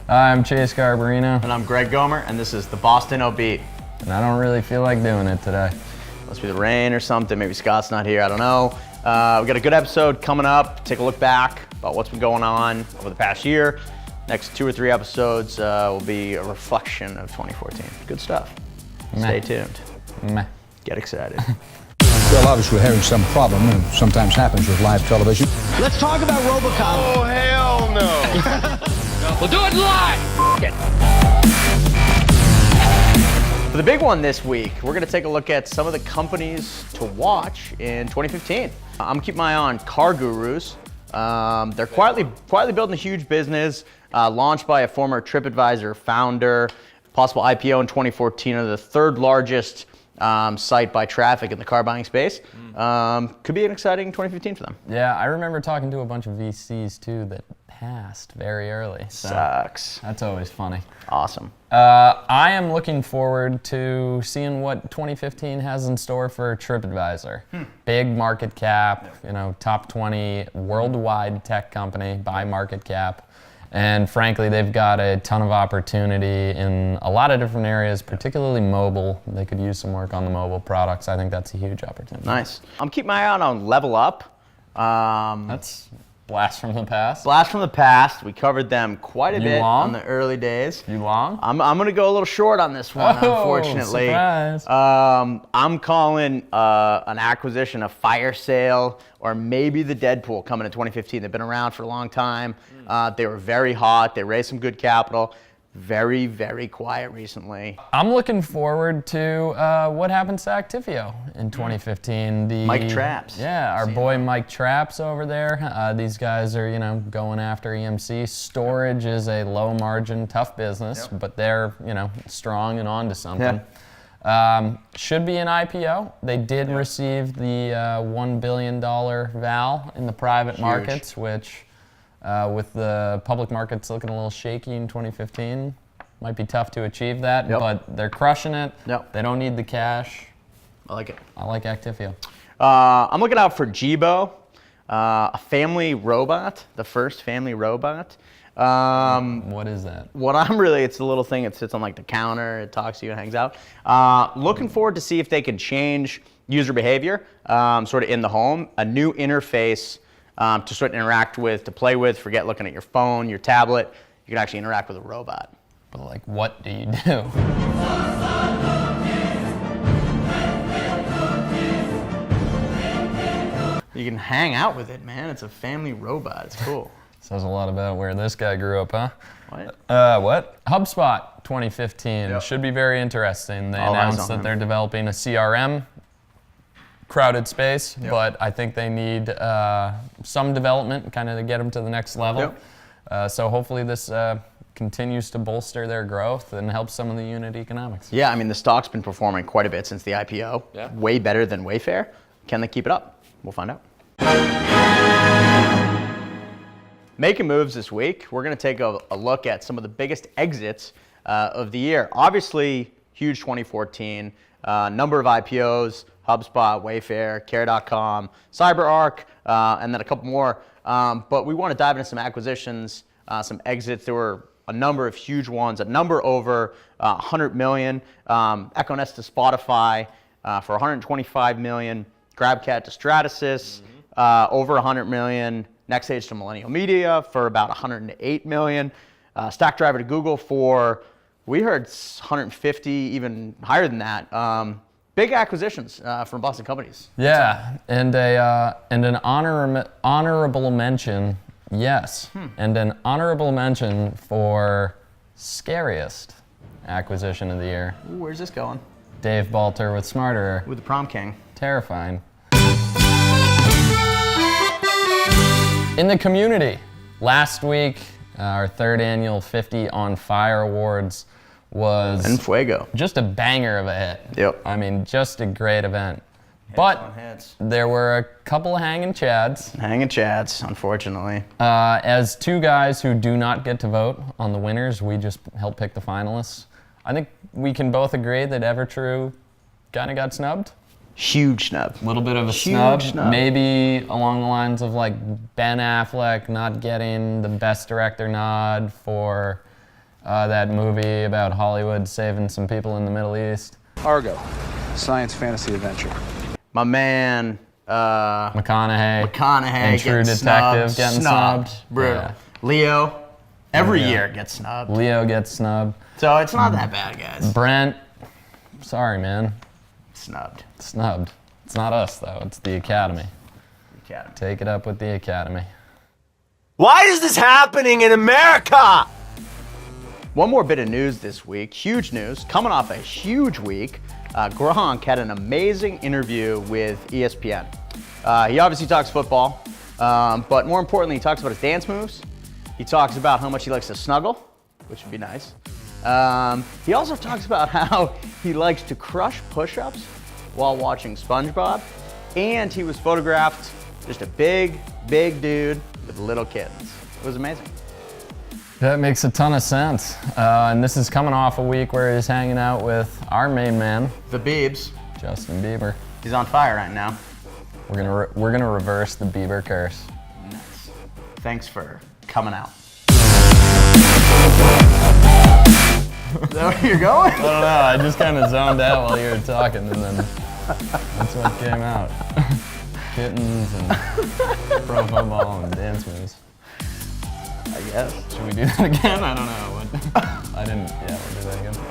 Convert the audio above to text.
I'm Chase Garbarino. And I'm Greg Gomer, and this is the BostInno Beat. And I don't really feel like doing it today. Must be the rain or something. Maybe Scott's not here. I don't know. We got a good episode coming up. Take a look back about what's been going on over the past year. Next 2 or 3 episodes will be a reflection of 2014. Good stuff. Stay tuned. Meh. Get excited. Well, obviously we're having some problem, and sometimes happens with live television. Let's talk about RoboCop. Oh, hell no. We'll do it live. For the big one this week, we're going to take a look at some of the companies to watch in 2015. I'm keeping my eye on car gurus. They're quietly building a huge business, launched by a former TripAdvisor founder. Possible IPO in 2014, are the 3rd largest site by traffic in the car buying space. Could be an exciting 2015 for them. Yeah, I remember talking to a bunch of VCs too that passed very early. So Sucks. that's always funny. Awesome. I am looking forward to seeing what 2015 has in store for TripAdvisor. Big market cap, top 20 worldwide tech company by market cap. And frankly, they've got a ton of opportunity in a lot of different areas, particularly mobile. They could use some work on the mobile products. I think that's a huge opportunity. Nice. I'm keeping my eye out on Level Up. That's blast from the past. Blast from the past. We covered them quite a bit long? on the early days. You long? I'm going to go a little short on this one, unfortunately. Surprise. I'm calling an acquisition a fire sale, or maybe the Deadpool coming in 2015. They've been around for a long time. They were very hot. They raised some good capital. Very, very quiet recently. I'm looking forward to what happens to Actifio in 2015. Mike Traps. Yeah, our boy Mike Traps over there. These guys are, going after EMC. Storage is a low margin, tough business, but they're, strong and on to something. Should be an IPO. They did receive the $1 billion val in the private markets, which with the public markets looking a little shaky in 2015, might be tough to achieve that, but they're crushing it. They don't need the cash. I like it. I like Actifio. I'm looking out for Jibo, a family robot, the first family robot. What is that? It's a little thing that sits on like the counter, it talks to you and hangs out. Looking forward to see if they can change user behavior, sort of in the home, a new interface to sort of interact with, to play with. Forget looking at your phone, your tablet. You can actually interact with a robot. But like, what do you do? You can hang out with it, man. It's a family robot. It's cool. Says a lot about where this guy grew up, huh? What? HubSpot 2015 should be very interesting. They announced that they're developing a CRM, crowded space, but I think they need some development kind of to get them to the next level. So hopefully this continues to bolster their growth and help some of the unit economics. Yeah, I mean, the stock's been performing quite a bit since the IPO. Way better than Wayfair. Can they keep it up? We'll find out. Making moves this week, we're going to take a look at some of the biggest exits of the year. Obviously, huge 2014. Number of IPOs, HubSpot, Wayfair, Care.com, CyberArk, and then a couple more. But we want to dive into some acquisitions, some exits. There were a number of huge ones, a number over 100 million. Econest to Spotify for 125 million. GrabCat to Stratasys, over 100 million. NextStage to Millennial Media for about 108 million. Stackdriver to Google for, we heard 150, even higher than that. Big acquisitions from Boston companies. Yeah, and an honorable mention, and an honorable mention for scariest acquisition of the year. Ooh, where's this going? Dave Balter with Smarter. With the Prom King. Terrifying. In the community, last week, our 3rd annual 50 on Fire Awards was En Fuego. Just a banger of a hit. Yep. I mean, just a great event. But there were a couple of hanging chads. Hanging chads, unfortunately. As 2 guys who do not get to vote on the winners, we just help pick the finalists. I think we can both agree that EverTrue kind of got snubbed. Huge snub. A little bit of a Huge snub. Maybe along the lines of like Ben Affleck not getting the Best Director nod for That movie about Hollywood saving some people in the Middle East. Argo, science fantasy adventure. My man, McConaughey. McConaughey and True getting Detective snubbed. getting snubbed. Brutal. Yeah. Leo, every Leo. year gets snubbed. Leo gets snubbed. So it's not that bad, guys. Brent, sorry, man. Snubbed. Snubbed. It's not us, though. It's the Academy. Academy. Take it up with the Academy. Why is this happening in America? One more bit of news this week, huge news, coming off a huge week. Gronk had an amazing interview with ESPN. He obviously talks football, but more importantly, he talks about his dance moves. He talks about how much he likes to snuggle, which would be nice. He also talks about how he likes to crush push-ups while watching SpongeBob, and he was photographed just a big, big dude with little kittens. It was amazing. That makes a ton of sense. And this is coming off a week where he's hanging out with our main man, The Biebs, Justin Bieber. he's on fire right now. We're gonna reverse the Bieber curse. Nice. Thanks for coming out. Is that where you're going? I don't know. I just kind of zoned out while you were talking, and then that's what came out. Kittens and pro football and dance moves. I guess. Should we do that again? I don't know. I didn't. Yeah, we'll do that again.